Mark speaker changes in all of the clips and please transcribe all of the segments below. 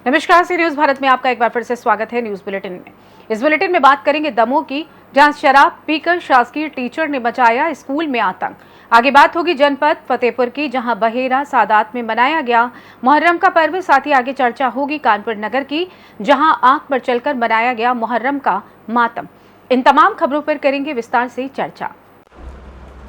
Speaker 1: नमस्कार, सी न्यूज भारत में आपका एक बार फिर से स्वागत है। न्यूज बुलेटिन में इस बुलेटिन में बात करेंगे दमोह की, जहां शराब पीकर शासकीय टीचर ने मचाया स्कूल में आतंक। आगे बात होगी जनपद फतेहपुर की, जहां बहेरा सादात में मनाया गया मुहर्रम का पर्व। साथ ही आगे चर्चा होगी कानपुर नगर की, जहां आंख पर चलकर मनाया गया मुहर्रम का मातम। इन तमाम खबरों पर करेंगे विस्तार से चर्चा।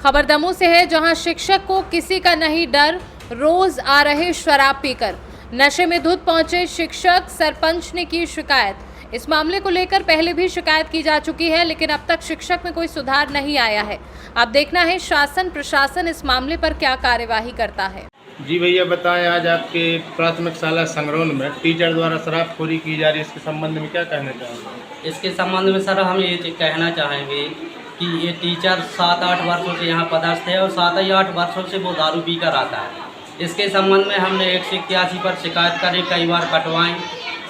Speaker 2: खबर दमोह से है, जहां शिक्षक को किसी का नहीं डर, रोज आ रहे शराब पीकर। नशे में धुत पहुंचे शिक्षक, सरपंच ने की शिकायत। इस मामले को लेकर पहले भी शिकायत की जा चुकी है, लेकिन अब तक शिक्षक में कोई सुधार नहीं आया है। अब देखना है शासन प्रशासन इस मामले पर क्या कार्यवाही करता है।
Speaker 3: जी भैया बताएं, आज आपके प्राथमिक शाला संगरोन में टीचर द्वारा शराबखोरी की जा रही है, इसके संबंध में क्या कहना चाहेंगे?
Speaker 4: इसके संबंध में सर हम ये कहना चाहेंगे कि ये टीचर 7-8 वर्षों से यहाँ पदस्थ है और 7-8 वर्षों से वो दारू पी कर आता है। इसके संबंध में हमने 181 पर शिकायत करी, कई बार कटवाएं,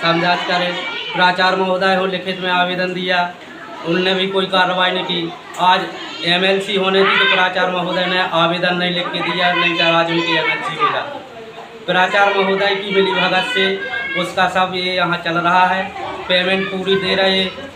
Speaker 4: समझात करें, प्राचार्य महोदय हो लिखित में आवेदन दिया, उनने भी कोई कार्रवाई नहीं की। आज MLC होने थी तो प्राचार्य महोदय ने आवेदन नहीं लिख के दिया, नहीं तो आज उनकी MLC हो जाती। प्राचार्य महोदय की मिली भगत से उसका सब ये यहाँ चल रहा है, पेमेंट पूरी दे रहे हैं।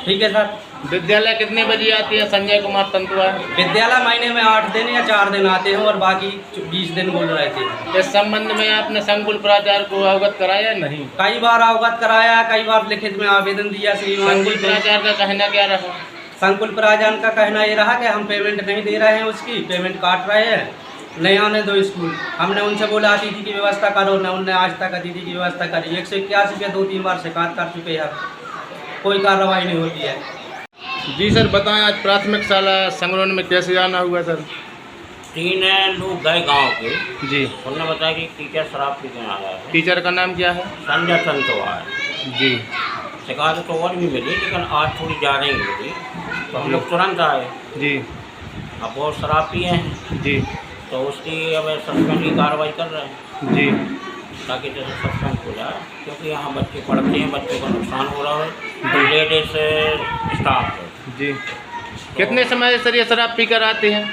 Speaker 4: ठीक है सर।
Speaker 3: विद्यालय कितने बजे आती है? संजय कुमार तंतुआ।
Speaker 4: विद्यालय महीने में 8 दिन या 4 दिन आते हैं और बाकी 20 दिन बोल रहे थे।
Speaker 3: इस संबंध में आपने संकुल प्राचार्य को अवगत कराया नहीं?
Speaker 4: कई बार अवगत कराया, कई बार लिखित में आवेदन दिया।
Speaker 3: संकुल प्राचार्य का कहना क्या रहा?
Speaker 4: संकुल प्राचार्य का कहना ये रहा कि हम पेमेंट नहीं दे रहे हैं, उसकी पेमेंट काट रहे हैं, नहीं आने दो स्कूल। हमने उनसे बोला अतिथि की व्यवस्था करो, न उनने आज तक अतिथि की व्यवस्था करी। 181 पे 2-3 बार शिकायत कर चुके हैं, कोई कार्रवाई नहीं होती है।
Speaker 3: जी सर बताएं, आज प्राथमिक शाला संगरोन में कैसे जाना हुआ सर?
Speaker 5: 3 लोग गए गांव के।
Speaker 3: जी।
Speaker 5: उन्होंने बताया कि टीचर शराब पीने आ गया है।
Speaker 3: टीचर का नाम क्या है?
Speaker 5: संजय तंतुआ है।
Speaker 3: जी।
Speaker 5: शिकायत तो और भी मिली, लेकिन आज थोड़ी ज़्यादा ही मिली, तो हम लोग तुरंत आए।
Speaker 3: जी।
Speaker 5: अब वो शराब पिए हैं।
Speaker 3: जी।
Speaker 5: तो उसकी अब सस्पेंड की कार्रवाई कर रहे हैं।
Speaker 3: जी।
Speaker 5: ताकि जैसे सस्पेंड हो जाए, क्योंकि यहाँ बच्चे पढ़ते हैं, बच्चों का नुकसान हो रहा है, तो लेडीज स्टाफ है।
Speaker 3: जी। कितने समय से सर ये शराब पी कर आते हैं?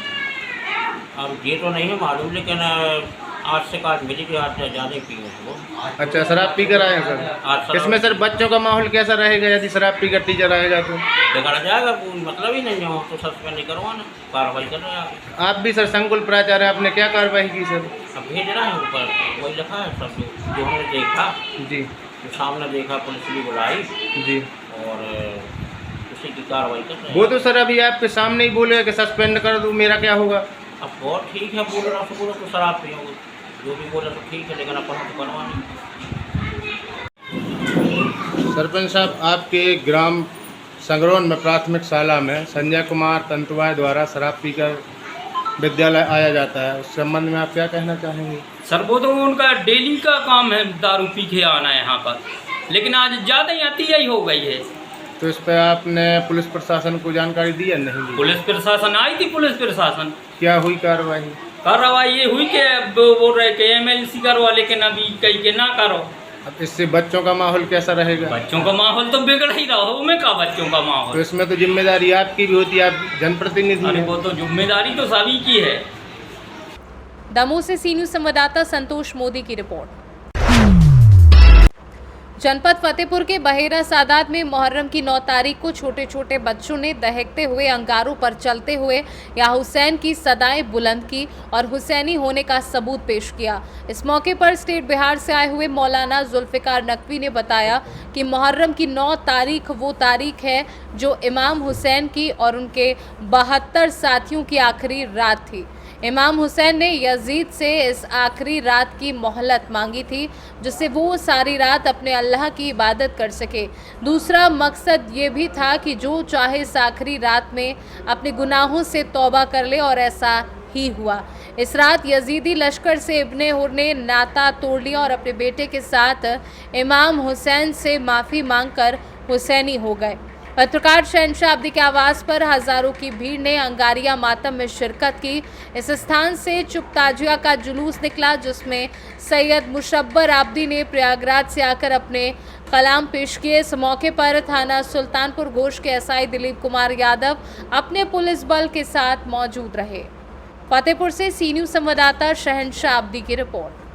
Speaker 5: अब ये तो नहीं है मालूम, लेकिन आज शिकायत मिली कि आज ज़्यादा ही पिए वो।
Speaker 3: अच्छा, शराब पी कर आए हैं सर। इसमें सर बच्चों का माहौल कैसा रहेगा यदि शराब पी कर टीचर आएगा तो?
Speaker 5: बिगड़ जाएगा, कोई मतलब ही नहीं है, तो सस्पेंड नहीं करवाना, कार्रवाई कर रहे हैं।
Speaker 3: आप भी सर संकुल प्राचार्य, आपने क्या कार्रवाई की सर?
Speaker 5: अब भेज रहे हैं ऊपर, वही लिखा है सब जो हमने देखा।
Speaker 3: जी।
Speaker 5: जो सामने देखा, पुलिस भी बुलाई। जी। और उसी की कार्रवाई कर रहे हैं।
Speaker 3: वो तो सर अभी आपके सामने ही बोले कि सस्पेंड कर दूँ, मेरा क्या होगा?
Speaker 5: अब बहुत ठीक है, बोल रहा तो बोलो तो शराब पियोगे, जो भी बोला तो ठीक है, लेकिन अपन तो करवाना।
Speaker 3: सरपंच साहब, आपके ग्राम संगरोन में प्राथमिक शाला में संजय कुमार तंतुआ द्वारा शराब पीकर विद्यालय आया जाता है, उस संबंध में आप क्या कहना चाहेंगे?
Speaker 6: सर वो तो उनका डेली का काम है दारू पी के आना है यहाँ पर, लेकिन आज ज़्यादा ही अतियाई हो गई है।
Speaker 3: तो इस पर आपने पुलिस प्रशासन को जानकारी दी या नहीं दी?
Speaker 6: पुलिस प्रशासन आई थी, पुलिस प्रशासन।
Speaker 3: क्या हुई कार्रवाई?
Speaker 6: कार्रवाई ये हुई कि बोल रहे कि MLC करवा, लेकिन अभी कहीं के ना करो।
Speaker 3: अब इससे बच्चों का माहौल कैसा रहेगा?
Speaker 6: बच्चों का माहौल तो बिगड़ ही रहा हो, मैं का बच्चों का माहौल।
Speaker 3: तो इसमें तो जिम्मेदारी आपकी भी होती है, आप जनप्रतिनिधि
Speaker 6: अरे
Speaker 3: हैं।
Speaker 6: वो तो जिम्मेदारी तो सभी की है।
Speaker 2: दमोह से सी न्यूज संवाददाता संतोष मोदी की रिपोर्ट। जनपद फतेहपुर के बहेरा सादात में मुहर्रम की 9 तारीख को छोटे छोटे बच्चों ने दहकते हुए अंगारों पर चलते हुए या हुसैन की सदाएं बुलंद की और हुसैनी होने का सबूत पेश किया। इस मौके पर स्टेट बिहार से आए हुए मौलाना जुल्फिकार नकवी ने बताया कि मुहर्रम की 9 तारीख वो तारीख है जो इमाम हुसैन की और उनके 72 साथियों की आखिरी रात थी। इमाम हुसैन ने यजीद से इस आखिरी रात की मोहलत मांगी थी, जिससे वो सारी रात अपने अल्लाह की इबादत कर सके। दूसरा मकसद ये भी था कि जो चाहे इस आखिरी रात में अपने गुनाहों से तौबा कर ले, और ऐसा ही हुआ। इस रात यजीदी लश्कर से इब्ने हुर ने नाता तोड़ लिया और अपने बेटे के साथ इमाम हुसैन से माफ़ी मांगकर हुसैनी हो गए। पत्रकार शहनशाह अब्दी के आवास पर हजारों की भीड़ ने अंगारिया मातम में शिरकत की। इस स्थान से चुप ताजिया का जुलूस निकला, जिसमें सैयद मुशब्बर आब्दी ने प्रयागराज से आकर अपने कलाम पेश किए। इस मौके पर थाना सुल्तानपुर घोष के SI दिलीप कुमार यादव अपने पुलिस बल के साथ मौजूद रहे। फतेहपुर से सी न्यूज संवाददाता शहनशाह अब्दी की रिपोर्ट।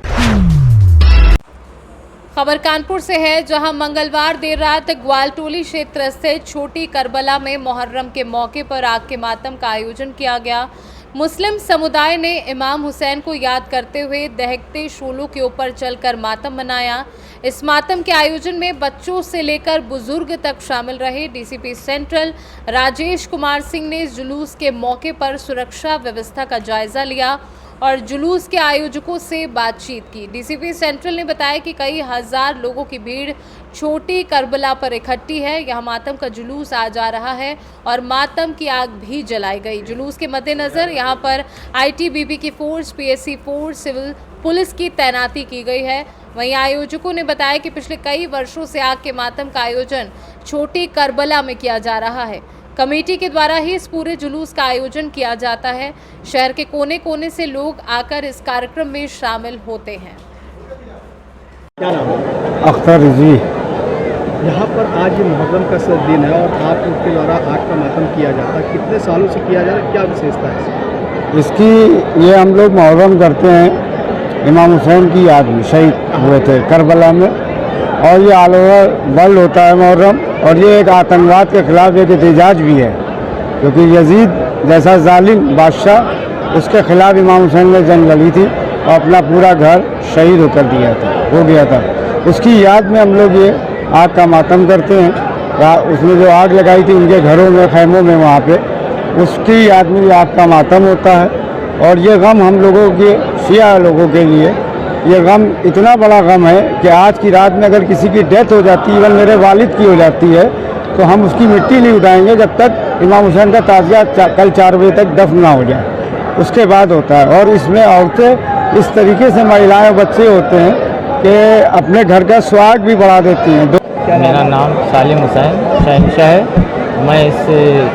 Speaker 2: खबर कानपुर से है, जहां मंगलवार देर रात ग्वालटोली क्षेत्र स्थित छोटी करबला में मुहर्रम के मौके पर आग के मातम का आयोजन किया गया। मुस्लिम समुदाय ने इमाम हुसैन को याद करते हुए दहकते शोलों के ऊपर चलकर मातम मनाया। इस मातम के आयोजन में बच्चों से लेकर बुजुर्ग तक शामिल रहे। डीसीपी सेंट्रल राजेश कुमार सिंह ने जुलूस के मौके पर सुरक्षा व्यवस्था का जायजा लिया और जुलूस के आयोजकों से बातचीत की। डीसीपी सेंट्रल ने बताया कि कई हजार लोगों की भीड़ छोटी करबला पर इकट्ठी है। यहां मातम का जुलूस आ जा रहा है और मातम की आग भी जलाई गई। जुलूस के मद्देनजर यहां पर आईटीबीपी की force, PSC force, civil police की तैनाती की गई है। वहीं आयोजकों ने बताया कि पिछले कई वर्षों से आग के मातम का आयोजन छोटी करबला में किया जा रहा है। कमेटी के द्वारा ही इस पूरे जुलूस का आयोजन किया जाता है। शहर के कोने कोने से लोग आकर इस कार्यक्रम में शामिल होते हैं।
Speaker 7: क्या नाम है?
Speaker 8: अख्तर रिजवी।
Speaker 7: यहाँ पर आज ये मुहर्रम का दिन है और आप लोग के द्वारा आग का मातम किया जाता है। कितने सालों से किया जा रहा है, क्या विशेषता है
Speaker 8: इसकी? ये हम लोग मुहर्रम करते हैं इमाम हुसैन की याद में, शहीद हुए थे करबला में, और ये ऑल ओवर वर्ल्ड होता है मुहर्रम। और ये एक आतंकवाद के खिलाफ एक एहतजाज भी है, क्योंकि यजीद जैसा जालिम बादशाह, उसके खिलाफ इमाम हुसैन ने जंग लड़ी थी और अपना पूरा घर शहीद होकर हो गया था। उसकी याद में हम लोग ये आग का मातम करते हैं। उसने जो आग लगाई थी उनके घरों में, खैमों में, वहाँ पे उसकी याद में ये आग का मातम होता है। और ये गम हम लोगों के, शिया लोगों के लिए ये गम इतना बड़ा गम है कि आज की रात में अगर किसी की डेथ हो जाती है, इवन मेरे वालिद की हो जाती है, तो हम उसकी मिट्टी नहीं उठाएंगे जब तक इमाम हुसैन का ताज़िया कल 4 बजे तक दफन ना हो जाए, उसके बाद होता है। और इसमें औरतें इस तरीके से, महिलाएं और बच्चे होते हैं कि अपने घर का स्वाद भी बढ़ा देती हैं।
Speaker 9: मेरा नाम सालिम हुसैन शहनशाह है। मैं इस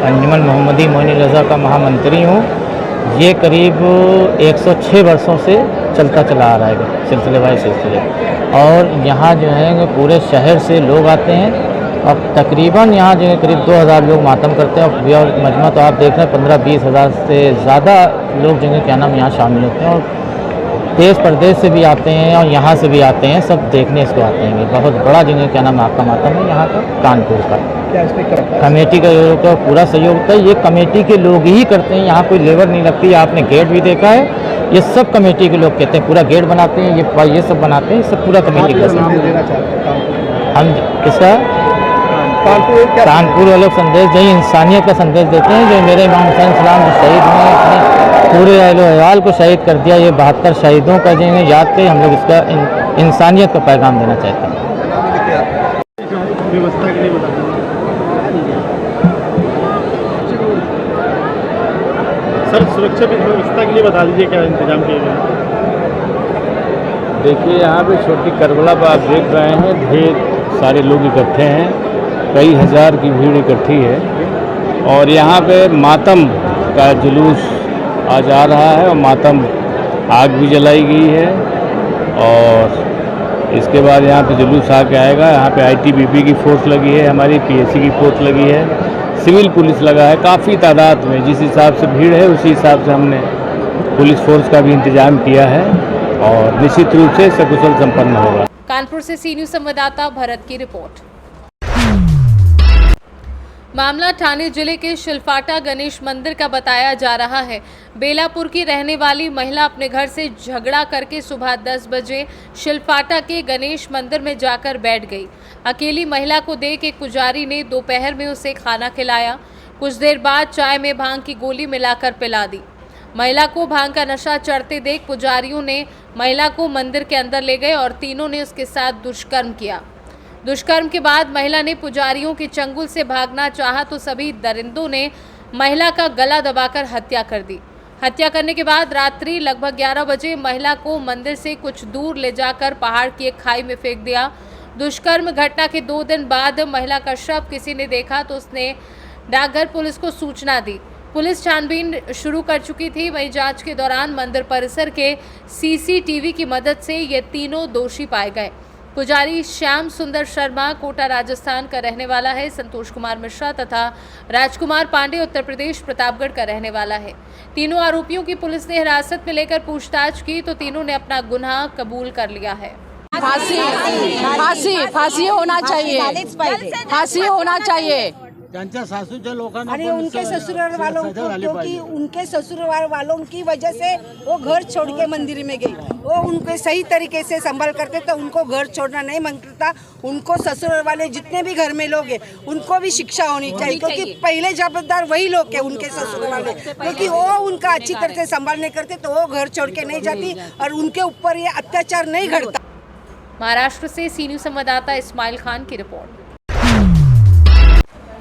Speaker 9: अंजुमन मोहम्मदी मोइन रज़ा का महामंत्री हूँ। ये करीब 106 वर्षों से चलता चला आ रहा है, सिलसिले बाय सिलसिले। और यहाँ जो है पूरे शहर से लोग आते हैं और तकरीबन यहाँ जो है करीब 2000 लोग मातम करते हैं। और मजमा तो आप देख रहे हैं 15-20 हज़ार से ज़्यादा लोग जो है क्या नाम यहाँ शामिल होते हैं। और देश प्रदेश से भी आते हैं और यहाँ से भी आते हैं, सब देखने इसको आते हैं। बहुत बड़ा जो है क्या नाम आपका मातम है यहाँ का कानपुर का।
Speaker 7: क्या इसमें
Speaker 9: कमेटी का पूरा सहयोग होता है। ये कमेटी के लोग ही करते हैं, यहाँ कोई लेबर नहीं लगती। आपने गेट भी देखा है, ये सब कमेटी के लोग कहते हैं, पूरा गेट बनाते हैं, ये सब बनाते हैं, सब पूरा कमेटी के लोग। हम किसका? कानपुर वालों संदेश जो इंसानियत का संदेश देते हैं, जो मेरे इमाम हुसैन सलाम जो शहीद हुए, अपने पूरे अहवाल को शहीद कर दिया। ये 72 शहीदों का जो याद के हम लोग इसका इंसानियत का पैगाम देना चाहते हैं।
Speaker 7: व्यवस्था के लिए बता सर, सुरक्षा व्यवस्था के लिए बता दीजिए क्या इंतजाम किए गए?
Speaker 8: देखिए, यहाँ पे छोटी करबला पर आप देख रहे हैं ढेर सारे लोग इकट्ठे हैं, कई हज़ार की भीड़ इकट्ठी है। और यहाँ पे मातम का जुलूस आज आ रहा है और मातम आग भी जलाई गई है। और इसके बाद यहाँ पे जुलूस आके आएगा। यहाँ पे आईटीबीपी की फोर्स लगी है, हमारी पीएससी की फोर्स लगी है, सिविल पुलिस लगा है। काफ़ी तादाद में जिस हिसाब से भीड़ है उसी हिसाब से हमने पुलिस फोर्स का भी इंतजाम किया है और निश्चित रूप से सकुशल संपन्न होगा।
Speaker 2: कानपुर से सी न्यूज़ संवाददाता भरत की रिपोर्ट। मामला ठाणे जिले के शिलफाटा गणेश मंदिर का बताया जा रहा है। बेलापुर की रहने वाली महिला अपने घर से झगड़ा करके सुबह 10 बजे शिलफाटा के गणेश मंदिर में जाकर बैठ गई। अकेली महिला को देख एक पुजारी ने दोपहर में उसे खाना खिलाया। कुछ देर बाद चाय में भांग की गोली मिलाकर पिला दी। महिला को भांग का नशा चढ़ते देख पुजारियों ने महिला को मंदिर के अंदर ले गए और तीनों ने उसके साथ दुष्कर्म किया। दुष्कर्म के बाद महिला ने पुजारियों के चंगुल से भागना चाहा तो सभी दरिंदों ने महिला का गला दबाकर हत्या कर दी। हत्या करने के बाद रात्रि लगभग 11 बजे महिला को मंदिर से कुछ दूर ले जाकर पहाड़ की एक खाई में फेंक दिया। दुष्कर्म घटना के 2 दिन बाद महिला का शव किसी ने देखा तो उसने डाकघर पुलिस को सूचना दी। पुलिस छानबीन शुरू कर चुकी थी। वहीं जांच के दौरान मंदिर परिसर के सीसीटीवी की मदद से ये तीनों दोषी पाए गए। पुजारी श्याम सुंदर शर्मा कोटा राजस्थान का रहने वाला है। संतोष कुमार मिश्रा तथा राजकुमार पांडे उत्तर प्रदेश प्रतापगढ़ का रहने वाला है। तीनों आरोपियों की पुलिस ने हिरासत में लेकर पूछताछ की तो तीनों ने अपना गुनाह कबूल कर लिया है।
Speaker 10: फांसी होना चाहिए, फांसी होना चाहिए।
Speaker 11: त्यांच्या सासूच्या लोकांना
Speaker 12: आणि उनके ससुराल वालों को, क्योंकि उनके ससुराल वालों की वजह से वो घर छोड़ के मंदिर में गई। वो उनको सही तरीके से संभाल करते तो उनको घर छोड़ना नहीं मांगता। उनको ससुराल वाले जितने भी घर में लोग हैं उनको भी शिक्षा होनी चाहिए, क्योंकि पहले जवाबदार वही लोग हैं उनके ससुराल वाले, क्योंकि वो उनका अच्छी तरह से संभाल नहीं करते तो वो घर छोड़ के नहीं जाती और उनके ऊपर ये अत्याचार नहीं घटता।
Speaker 2: महाराष्ट्र से सी न्यूज़ संवाददाता इस्माइल खान की रिपोर्ट।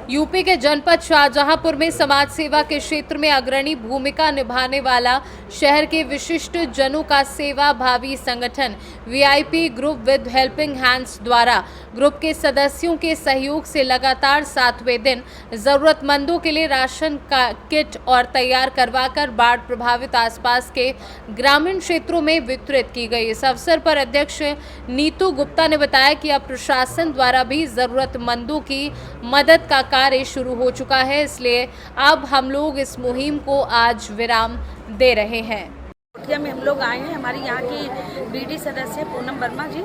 Speaker 2: यूपी के जनपद शाहजहांपुर में समाज सेवा के क्षेत्र में अग्रणी भूमिका निभाने वाला शहर के विशिष्ट जनों का सेवा भावी संगठन VIP group with helping hands द्वारा ग्रुप के सदस्यों के सहयोग से लगातार 7वें दिन जरूरतमंदों के लिए राशन का किट और तैयार करवाकर बाढ़ प्रभावित आसपास के ग्रामीण क्षेत्रों में वितरित की गई। इस अवसर पर अध्यक्ष नीतू गुप्ता ने बताया कि अब प्रशासन द्वारा भी जरूरतमंदों की मदद का कार्य शुरू हो चुका है, इसलिए अब हम लोग इस मुहिम को आज विराम दे रहे हैं।
Speaker 12: में हम लोग आए हैं, हमारी यहाँ की बीडी सदस्य पूनम वर्मा जी,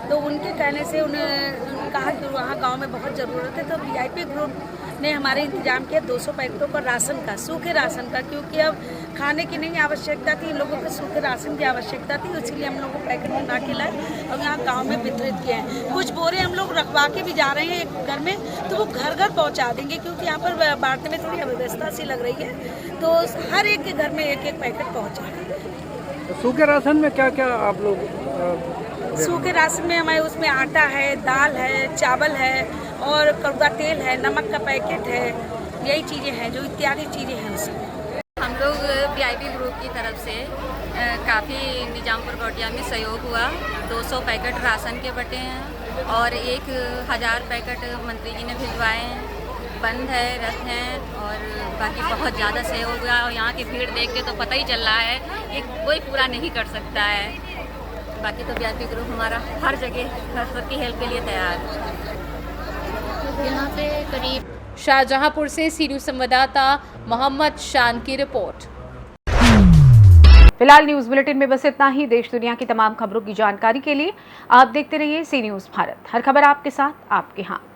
Speaker 12: तो उनके कहने से उन्हें कहा कि वहाँ गांव में बहुत ज़रूरत है, तो वीआईपी ग्रुप ने हमारे इंतजाम किया 200 पैकेटों पर राशन का, सूखे राशन का, क्योंकि अब खाने की नहीं आवश्यकता थी, इन लोगों को सूखे राशन की आवश्यकता थी, इसीलिए हम लोग को पैकेट मंगा के लाए और यहाँ गांव में वितरित किए हैं। कुछ बोरे हम लोग रखवा के भी जा रहे हैं एक घर में, तो वो घर घर पहुँचा देंगे, क्योंकि यहाँ पर बांटने में थोड़ी अव्यवस्था सी लग रही है, तो हर एक के घर में एक एक पैकेट पहुँचा देंगे।
Speaker 7: सूखे राशन में क्या क्या आप लोग
Speaker 12: सूखे राशन में हमारे उसमें आटा है, दाल है, चावल है और कड़वा तेल है, नमक का पैकेट है, यही चीज़ें हैं जो इत्यादि चीज़ें हैं उसमें।
Speaker 13: हम लोग वीआईपी ग्रुप की तरफ से काफ़ी निजामपुर गौटिया में सहयोग हुआ। 200 पैकेट राशन के बटे हैं और 1000 पैकेट मंत्री जी ने भिजवाए हैं। बंद है, रथ हैं और बाकी बहुत ज़्यादा सहयोग हुआ और यहाँ की भीड़ देख के तो पता ही चल रहा है कि कोई पूरा नहीं कर सकता है। बाकी तो वीआईपी ग्रुप हमारा हर जगह हर सबकी हेल्प के लिए तैयार है।
Speaker 2: यहाँ पे करीब शाहजहांपुर से सी न्यूज़ संवाददाता मोहम्मद शान की रिपोर्ट।
Speaker 1: फिलहाल न्यूज बुलेटिन में बस इतना ही। देश दुनिया की तमाम खबरों की जानकारी के लिए आप देखते रहिए सी न्यूज़ भारत। हर खबर आपके साथ, आपके हाथ।